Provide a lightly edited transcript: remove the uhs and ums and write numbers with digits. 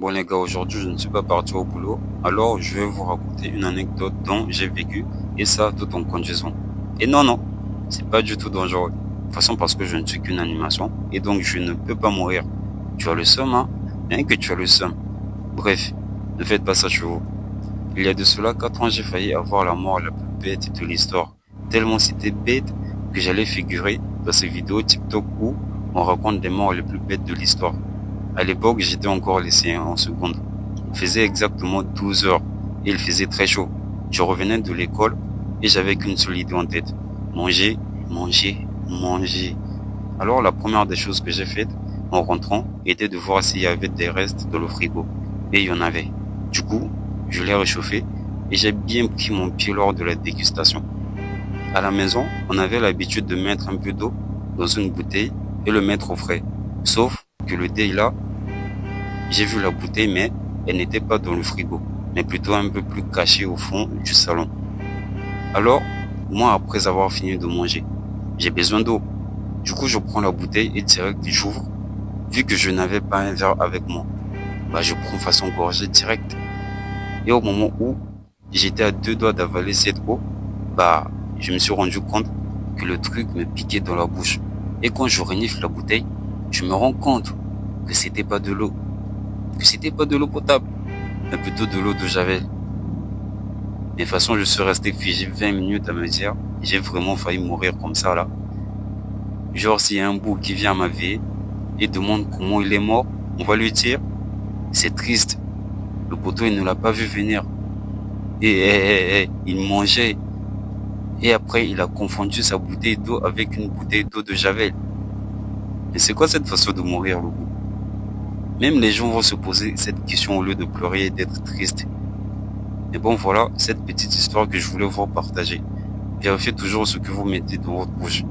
Bon les gars, aujourd'hui je ne suis pas parti au boulot, alors je vais vous raconter une anecdote dont j'ai vécu et ça tout en conduisant. Et non, c'est pas du tout dangereux. De toute façon parce que je ne suis qu'une animation et donc je ne peux pas mourir. Tu as le seum, hein? Rien que tu as le seum. Bref, ne faites pas ça chez vous. Il y a de cela 4 ans j'ai failli avoir la mort la plus bête de l'histoire. Tellement c'était bête que j'allais figurer dans ces vidéos TikTok où on raconte des morts les plus bêtes de l'histoire. À l'époque, j'étais encore lycéen en seconde. Il faisait exactement 12 heures et il faisait très chaud. Je revenais de l'école et j'avais qu'une seule idée en tête. Manger, manger, manger. Alors la première des choses que j'ai faites en rentrant était de voir s'il y avait des restes dans le frigo. Et il y en avait. Du coup, je l'ai réchauffé et j'ai bien pris mon pied lors de la dégustation. À la maison, on avait l'habitude de mettre un peu d'eau dans une bouteille et le mettre au frais. Sauf que le dé là, j'ai vu la bouteille, mais elle n'était pas dans le frigo, mais plutôt un peu plus cachée au fond du salon. Alors, moi, après avoir fini de manger, j'ai besoin d'eau. Du coup, je prends la bouteille et direct, j'ouvre. Vu que je n'avais pas un verre avec moi, je prends façon gorgée direct. Et au moment où j'étais à 2 doigts d'avaler cette eau, je me suis rendu compte que le truc me piquait dans la bouche. Et quand je renifle la bouteille, je me rends compte que c'était pas de l'eau, que c'était pas de l'eau potable, mais plutôt de l'eau de Javel. Mais de toute façon, je suis resté figé 20 minutes à me dire, j'ai vraiment failli mourir comme ça là. Genre, s'il y a un bout qui vient à ma vie et demande comment il est mort, on va lui dire, c'est triste. Le poteau, il ne l'a pas vu venir. Et il mangeait. Et après, il a confondu sa bouteille d'eau avec une bouteille d'eau de Javel. Mais c'est quoi cette façon de mourir, le goût? Même les gens vont se poser cette question au lieu de pleurer et d'être tristes. Et bon, voilà cette petite histoire que je voulais vous partager. Vérifiez toujours ce que vous mettez dans votre bouche.